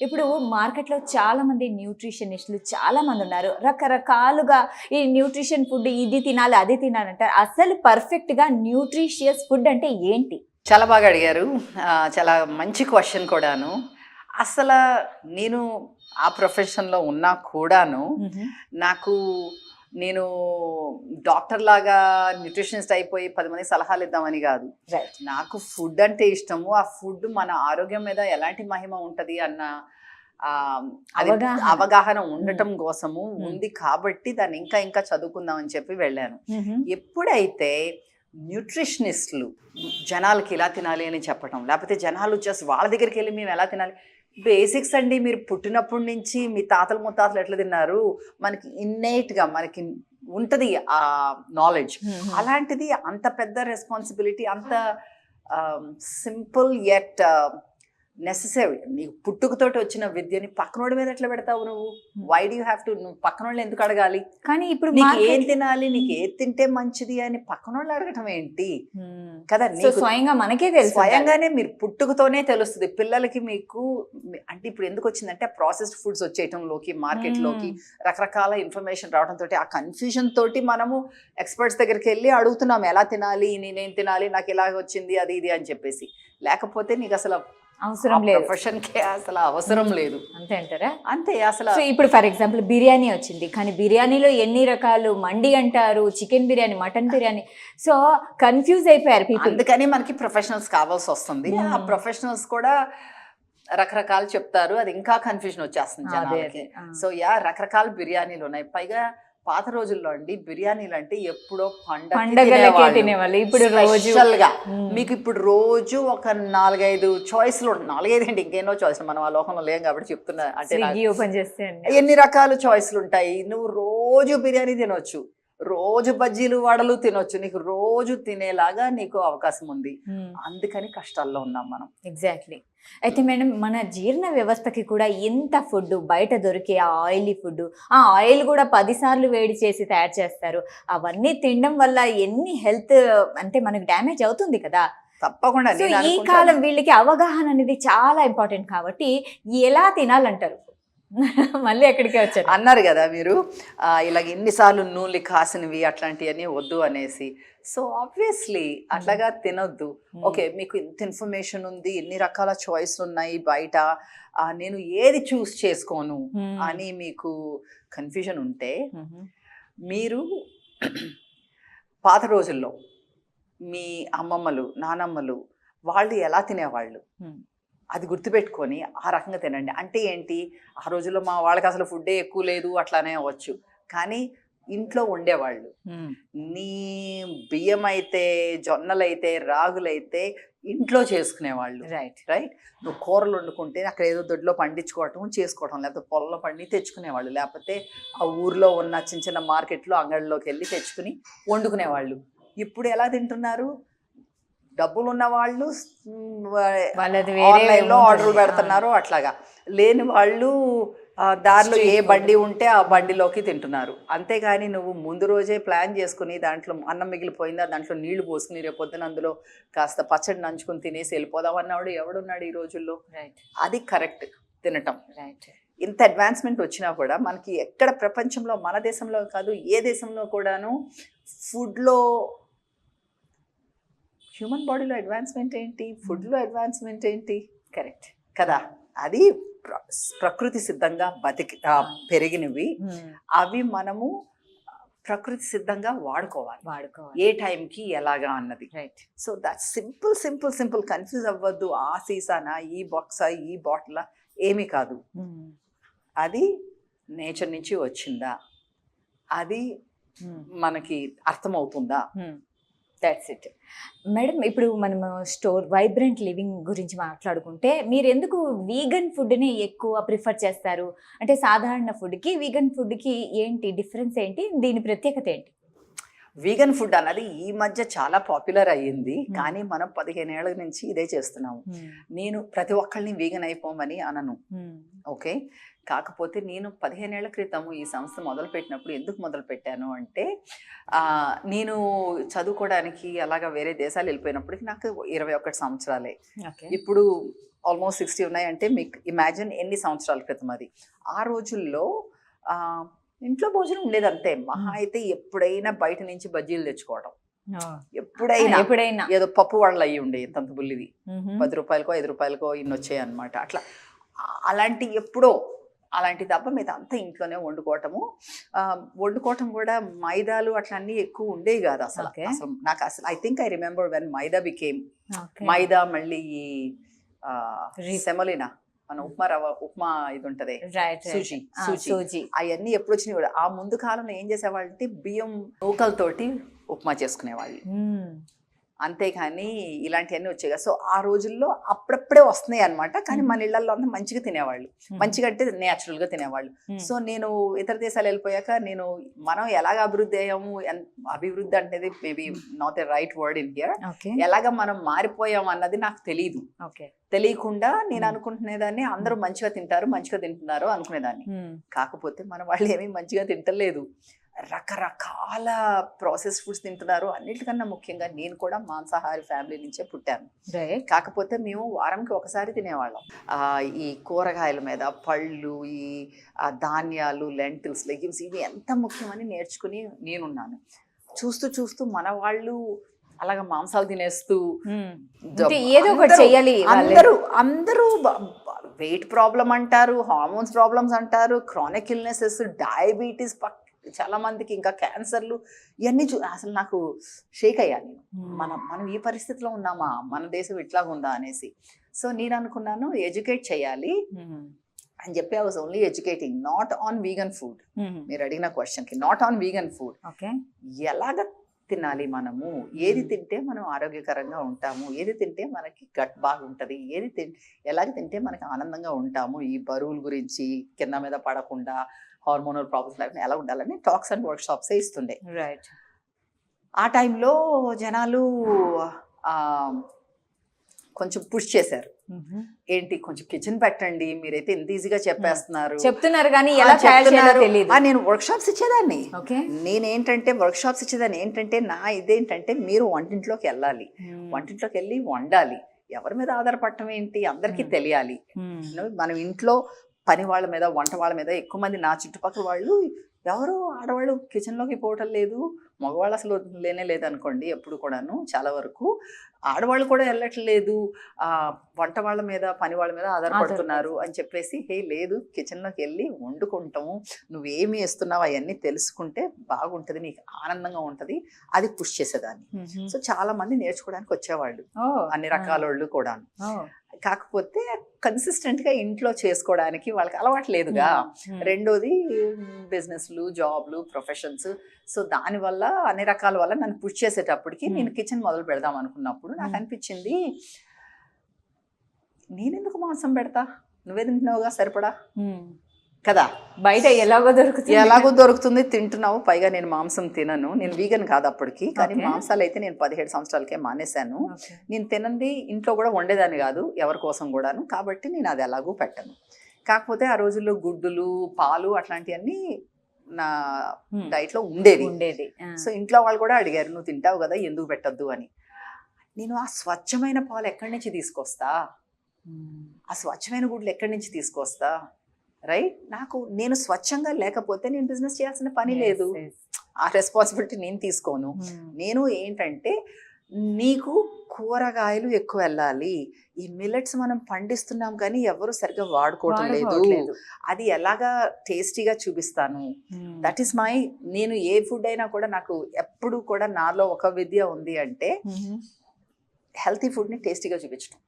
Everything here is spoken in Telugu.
ఇప్పుడు మార్కెట్‌లో చాలామంది న్యూట్రిషనిస్టులు చాలామంది ఉన్నారు. రకరకాలుగా ఈ న్యూట్రిషన్ ఫుడ్ ఇది తినాలి, అది తినాలంటారు. అసలు పర్ఫెక్ట్‌గా న్యూట్రిషియస్ ఫుడ్ అంటే ఏంటి? చాలా బాగా అడిగారు. చాలా మంచి క్వెషన్ కూడాను. అసల నేను ఆ ప్రొఫెషన్‌లో ఉన్నా కూడాను, నాకు నేను డాక్టర్‌లాగా న్యూట్రిషనిస్ట్ అయిపోయి 10 మందికి సలహాలు ఇద్దామని గాదు. రైట్. నాకు ఫుడ్ అంటే ఇష్టము. ఆ ఫుడ్ మన ఆరోగ్యం మీద ఎలాంటి మహిమ ఉంటది అన్న అది అవగాహన ఉండటం కోసము ఉంది కాబట్టి దాన్ని ఇంకా ఇంకా చదువుకుందాం అని చెప్పి వెళ్ళాను. ఎప్పుడైతే న్యూట్రిషనిస్టులు జనాలకి ఇలా తినాలి అని చెప్పటం, లేకపోతే జనాలు జస్ట్ వాళ్ళ దగ్గరికి వెళ్ళి మేము ఎలా తినాలి, బేసిక్స్ అండి. మీరు పుట్టినప్పటి నుంచి మీ తాతలు ముత్తాతలు ఎట్లా తిన్నారు, మనకి ఇన్నేట్గా మనకి ఉంటుంది ఆ నాలెడ్జ్. అలాంటిది అంత పెద్ద రెస్పాన్సిబిలిటీ, అంత సింపుల్ ఎట్ నెసెసరీ. నీకు పుట్టుకతోటి వచ్చిన విద్యని పక్కనోడి మీద ఎట్లా పెడతావు నువ్వు? Why do you have to? నువ్వు పక్కనోళ్ళు ఎందుకు అడగాలి? కానీ ఇప్పుడు నీకు ఏం తినాలి, నీకు ఏది తింటే మంచిది అని పక్కనోళ్ళు అడగటం ఏంటి కదా? స్వయంగా మనకే తెలుసు. స్వయంగానే మీరు పుట్టుకతోనే తెలుస్తుంది పిల్లలకి. మీకు అంటే ఇప్పుడు ఎందుకు వచ్చిందంటే ప్రాసెస్డ్ ఫుడ్స్ వచ్చేయటంలోకి, మార్కెట్లోకి రకరకాల ఇన్ఫర్మేషన్ రావడంతో ఆ కన్ఫ్యూజన్ తోటి మనము ఎక్స్పర్ట్స్ దగ్గరికి వెళ్ళి అడుగుతున్నాం ఎలా తినాలి, నేనేం తినాలి, నాకు ఇలాగ వచ్చింది అది ఇది అని చెప్పేసి. లేకపోతే నీకు అసలు అవసరం లేదు, ప్రొఫెషన్ కి అసలు అవసరం లేదు. అంతే అంటారా? అంతే. అసలు ఇప్పుడు ఫర్ ఎగ్జాంపుల్ బిర్యానీ వచ్చింది, కానీ బిర్యానీలో ఎన్ని రకాలు, మండి అంటారు, chicken biryani, mutton biryani. So confuse అయిపోయారు పీపుల్. అందుకని మనకి ప్రొఫెషనల్స్ కావాల్సి వస్తుంది. ఆ ప్రొఫెషనల్స్ కూడా రకరకాలు చెప్తారు, అది ఇంకా కన్ఫ్యూజన్ వచ్చేస్తుంది జనాలకి. సో రకరకాల బిర్యానీలు ఉన్నాయి. పైగా పాత రోజుల్లో అండి బిర్యానీలు అంటే ఎప్పుడో పండగలకే తినేవాళ్ళు. ఇప్పుడు స్పెషల్గా మీకు ఇప్పుడు రోజు ఒక 4-5 చాయిస్లు ఉంటాయి. 4-5 ఏంటి, ఇంకేనో చాయిస్లు. మనం ఆ లోకంలో లేం కాబట్టి చెప్తున్నా. అంటే ఓపెన్ చేస్తే ఎన్ని రకాల చాయిస్లు ఉంటాయి. నువ్వు రోజు బిర్యానీ తినొచ్చు, రోజు బజ్జీలు వడలు తినొచ్చు, నీకు రోజు తినేలాగా నీకు అవకాశం ఉంది. అందుకని కష్టాల్లో ఉన్నాం మనం. ఎగ్జాక్ట్లీ. అయితే మేడం, మన జీర్ణ వ్యవస్థకి కూడా ఎంత ఫుడ్ బయట దొరికే ఆ ఆయిలీ ఫుడ్, ఆ ఆయిల్ కూడా 10 సార్లు వేడి చేసి తయారు చేస్తారు. అవన్నీ తినడం వల్ల ఎన్ని హెల్త్ అంటే మనకు డ్యామేజ్ అవుతుంది కదా. తప్పకుండా. ఈ కాలం వీళ్ళకి అవగాహన అనేది చాలా ఇంపార్టెంట్ కాబట్టి ఎలా తినాలంటారు? మళ్ళీ ఎక్కడికే వచ్చారు అన్నారు కదా మీరు, ఇలాగ ఎన్నిసార్లు నూనెలు కాసినవి అట్లాంటివన్నీ వద్దు అనేసి. సో ఆబ్వియస్లీ అట్లాగా తినొద్దు. ఓకే, మీకు ఇంత ఇన్ఫర్మేషన్ ఉంది, ఎన్ని రకాల చాయిస్లు ఉన్నాయి బయట, నేను ఏది చూస్ చేసుకోను అని మీకు కన్ఫ్యూజన్ ఉంటే, మీరు పాత రోజుల్లో మీ అమ్మమ్మలు నానమ్మలు వాళ్ళు ఎలా తినేవాళ్ళు అది గుర్తుపెట్టుకొని ఆ రకంగా తినండి. అంటే ఏంటి, ఆ రోజుల్లో మా వాళ్ళకి అసలు ఫుడ్డే ఎక్కువ లేదు అట్లానే అవ్వచ్చు, కానీ ఇంట్లో ఉండేవాళ్ళు. నీ బియ్యం అయితే, జొన్నలైతే, రాగులైతే ఇంట్లో చేసుకునేవాళ్ళు. రైట్. నువ్వు కూరలు వండుకుంటే అక్కడ ఏదో దొడ్లో పండించుకోవటం చేసుకోవటం, లేకపోతే పొలంలో పండి తెచ్చుకునేవాళ్ళు, లేకపోతే ఆ ఊర్లో ఉన్న చిన్న చిన్న మార్కెట్లో అంగడిలోకి వెళ్ళి తెచ్చుకుని వండుకునేవాళ్ళు. ఇప్పుడు ఎలా తింటున్నారు? డబ్బులు ఉన్న వాళ్ళు ఆన్లైన్లో ఆర్డర్లు పెడుతున్నారు. అట్లాగా లేని వాళ్ళు దారిలో ఏ బండి ఉంటే ఆ బండిలోకి తింటున్నారు. అంతేగాని నువ్వు ముందు రోజే ప్లాన్ చేసుకుని దాంట్లో అన్నం మిగిలిపోయిందా, దాంట్లో నీళ్లు పోసుకుని రేపొద్దున అందులో కాస్త పచ్చడి నంచుకుని తినేసి వెళ్ళిపోదాం అన్నవాడు ఎవడున్నాడు ఈ రోజుల్లో? అది కరెక్ట్ తినటం. ఇంత అడ్వాన్స్మెంట్ వచ్చినా కూడా మనకి ఎక్కడ ప్రపంచంలో, మన దేశంలో కాదు ఏ దేశంలో కూడాను ఫుడ్లో, హ్యూమన్ బాడీలో అడ్వాన్స్మెంట్ ఏంటి, ఫుడ్లో అడ్వాన్స్మెంట్ ఏంటి? కరెక్ట్ కదా. అది ప్రకృతి సిద్ధంగా పెరిగినవి. అవి మనము ప్రకృతి సిద్ధంగా వాడుకోవాలి ఏ టైంకి ఎలాగా అన్నది. So that simple. కన్ఫ్యూజ్ అవ్వద్దు. ఆ సీసానా, ఈ బాక్సా, ఈ బాటిలా, ఏమీ కాదు. అది నేచర్ నుంచి వచ్చిందా, అది మనకి అర్థమవుతుందా? That's it madam. ఇప్పుడు మనము వైబ్రెంట్ లివింగ్ గురించి మాట్లాడుకుంటే, మీరు ఎందుకు వీగన్ ఫుడ్ని ఎక్కువ ప్రిఫర్ చేస్తారు? అంటే సాధారణ ఫుడ్కి వీగన్ ఫుడ్కి ఏంటి డిఫరెన్స్, ఏంటి దీని ప్రత్యేకత ఏంటి? వీగన్ ఫుడ్ అన్నది ఈ మధ్య చాలా పాపులర్ అయ్యింది, కానీ మనం 15 ఏళ్ల నుంచి ఇదే చేస్తున్నాము. నేను ప్రతి ఒక్కళ్ళని వీగన్ అయిపోమని అనను, ఓకే. కాకపోతే నేను 15 ఏళ్ల క్రితం ఈ సంస్థ మొదలుపెట్టినప్పుడు ఎందుకు మొదలుపెట్టాను అంటే, నేను చదువుకోవడానికి అలాగా వేరే దేశాలు వెళ్ళిపోయినప్పటికి నాకు 21 సంవత్సరాలే. ఇప్పుడు ఆల్మోస్ట్ 60 ఉన్నాయంటే మీకు ఇమాజిన్ ఎన్ని సంవత్సరాల క్రితం అది. ఆ రోజుల్లో ఇంట్లో భోజనం ఉండేది అంతే. మహా అయితే ఎప్పుడైనా బయట నుంచి బజ్జీలు తెచ్చుకోవడం, ఎప్పుడైనా ఏదో పప్పు వాళ్ళు అయ్యి ఉండే ఇంతంత బుల్లివి, 10 రూపాయలకో 5 రూపాయలకో ఇన్ని వచ్చాయి అనమాట. అట్లా అలాంటి ఎప్పుడో అలాంటి తప్ప మీద అంతా ఇంట్లోనే వండుకోవటం కూడా మైదాలు అట్లా అన్నీ ఎక్కువ ఉండేవి కాదు అసలు. నాకు అసలు I think I remember when maida became maida, మళ్ళీ ఈ సెమలినా మన ఉప్మా ఇది ఉంటది సూజీ అవన్నీ ఎప్పుడు వచ్చినాయి కూడా. ఆ ముందు కాలంలో ఏం చేసేవాళ్ళంటే బియ్యం నూకలతోటి ఉప్మా చేసుకునేవాళ్ళు, అంతేకాని ఇలాంటివన్నీ వచ్చాయి కదా. సో ఆ రోజుల్లో అప్పుడప్పుడే వస్తున్నాయి అనమాట. కానీ మన ఇళ్లలో అంతా మంచిగా తినేవాళ్ళు, మంచిగా అంటే నేచురల్ గా తినేవాళ్ళు. సో నేను ఇతర దేశాలు వెళ్ళిపోయాక మనం ఎలాగ అభివృద్ధి అయ్యాము, అభివృద్ధి అనేది maybe not a right word in here, ఎలాగ మనం మారిపోయాము అన్నది నాకు తెలియదు. తెలియకుండా నేను అనుకుంటునేదాన్ని అందరూ మంచిగా తింటున్నారు అనుకునేదాన్ని. కాకపోతే మన వాళ్ళు ఏమీ మంచిగా తింటలేదు, రకరకాల ప్రాసెస్ ఫుడ్స్ తింటున్నారు. అన్నిటికన్నా ముఖ్యంగా నేను కూడా మాంసాహారి ఫ్యామిలీ నుంచే పుట్టాను. కాకపోతే మేము వారానికి ఒకసారి తినేవాళ్ళం. ఈ కూరగాయల మీద, పళ్ళు, ఈ ధాన్యాలు, లెంటిల్స్, లెగ్యూమ్స్ ఇవి ఎంత ముఖ్యమని నేర్చుకుని నేనున్నాను. చూస్తూ మన వాళ్ళు అలాగా మాంసాలు తినేస్తూ ఏదో ఒకటి చెయ్యాలి. అందరూ వెయిట్ ప్రాబ్లం అంటారు, హార్మోన్స్ ప్రాబ్లమ్స్ అంటారు, క్రానిక్ ఇల్నెసెస్, డయాబెటీస్, చాలా మందికి ఇంకా క్యాన్సర్లు, ఇవన్నీ అసలు నాకు షేక్ అయ్యాను. మనం ఈ పరిస్థితిలో ఉన్నామా, మన దేశం ఇట్లాగా ఉందా అనేసి. సో నేను అనుకున్నాను ఎడ్యుకేట్ చేయాలి అని చెప్పి I was only educating, not on vegan food. మీరు అడిగిన క్వశ్చన్కి నాట్ ఆన్ వీగన్ ఫుడ్, ఎలాగ తినాలి మనము, ఏది తింటే మనం ఆరోగ్యకరంగా ఉంటాము, ఏది తింటే మనకి గట్ బాగుంటుంది, ఎలాగ తింటే మనకి ఆనందంగా ఉంటాము, ఈ బరువుల గురించి కింద మీద పడకుండా హార్మోనల్ ప్రాబ్లమ్స్ లేకుండా ఎలా ఉండాలని టాక్స్ అండ్ వర్క్ షాప్స్ ఇస్తుండే. ఆ టైంలో జనాలు కొంచెం పుష్ చేశారు, ఏంటి కొంచెం కిచెన్ పెట్టండి, మీరైతే ఇంత ఈజీగా చెప్తున్నారు కానీ ఎలా తెలియదు. నేను వర్క్ షాప్స్ ఇచ్చేదాన్ని. నేనేంటంటే వర్క్ షాప్స్ ఇచ్చేదాన్ని ఏంటంటే నా ఇదేంటంటే మీరు వంటింట్లోకి వెళ్ళాలి, వంటింట్లోకి వెళ్ళి వండాలి, ఎవరి మీద ఆధారపడటం ఏంటి అందరికీ తెలియాలి. మనం ఇంట్లో పని వాళ్ళ మీద, వంట వాళ్ళ మీద ఎక్కువ మంది, నా చుట్టుపక్కల వాళ్ళు ఎవరు ఆడవాళ్ళు కిచెన్లోకి పోవటం లేదు, మగవాళ్ళు అసలు లేనే లేదనుకోండి. ఎప్పుడు కూడాను చాలా వరకు ఆడవాళ్ళు కూడా వెళ్ళట్లేదు, వంట వాళ్ళ మీద, పని వాళ్ళ మీద ఆధారపడుతున్నారు అని చెప్పేసి, లేదు కిచెన్లోకి వెళ్ళి వండుకుంటాము, నువ్వేమి వేస్తున్నావు అవన్నీ తెలుసుకుంటే బాగుంటుంది, నీకు ఆనందంగా ఉంటుంది, అది పుష్ చేసేదాన్ని. సో చాలా మంది నేర్చుకోవడానికి వచ్చేవాళ్ళు, అన్ని రకాల వాళ్ళు కూడా. కాకపోతే కన్సిస్టెంట్గా ఇంట్లో చేసుకోవడానికి వాళ్ళకి అలవాటు లేదుగా. రెండోది బిజినెస్లు, జాబ్లు, ప్రొఫెషన్స్. సో దానివల్ల అన్ని రకాల వల్ల నన్ను పుష్ చేసేటప్పటికి నేను కిచెన్ మొదలు పెడదాం అనుకున్నప్పుడు నాకు అనిపించింది, నేనెందుకు మాంసం పెడతా, నువ్వే తింటున్నావుగా సరిపడా కదా, బయట ఎలాగో దొరుకుతుంది తింటున్నావు. పైగా నేను మాంసం తినను, నేను వీగన్ కాదు అప్పటికి, కానీ మాంసాలు అయితే నేను 17 సంవత్సరాలకే మానేశాను. నేను తినంది ఇంట్లో కూడా వండేదాన్ని కాదు ఎవరి కోసం కూడాను, కాబట్టి నేను అది ఎలాగూ పెట్టను. కాకపోతే ఆ రోజుల్లో గుడ్డులు, పాలు అట్లాంటివన్నీ నా డైట్లో ఉండేది. సో ఇంట్లో వాళ్ళు కూడా అడిగారు, నువ్వు తింటావు కదా ఎందుకు పెట్టద్దు అని. నేను ఆ స్వచ్ఛమైన పాలు ఎక్కడి నుంచి తీసుకొస్తా, ఆ స్వచ్ఛమైన గుడ్లు ఎక్కడి నుంచి తీసుకొస్తా, రైట్? నేను స్వచ్ఛంగా లేకపోతే నేను బిజినెస్ చేయాల్సిన పని లేదు, ఆ రెస్పాన్సిబిలిటీ నేను తీసుకోను. నేను ఏంటంటే నీకు కూరగాయలు ఎక్కువ వెళ్ళాలి, ఈ మిల్లెట్స్ మనం పండిస్తున్నాం కానీ ఎవరు సరిగ్గా వాడుకోవటం లేదు, అది ఎలాగా టేస్టీగా చూపిస్తాను. దట్ ఈస్ నేను ఏ ఫుడ్ అయినా కూడా నాకు ఎప్పుడు కూడా నాలో ఒక విద్య ఉంది అంటే హెల్తీ ఫుడ్ని టేస్టీగా చూపించడం.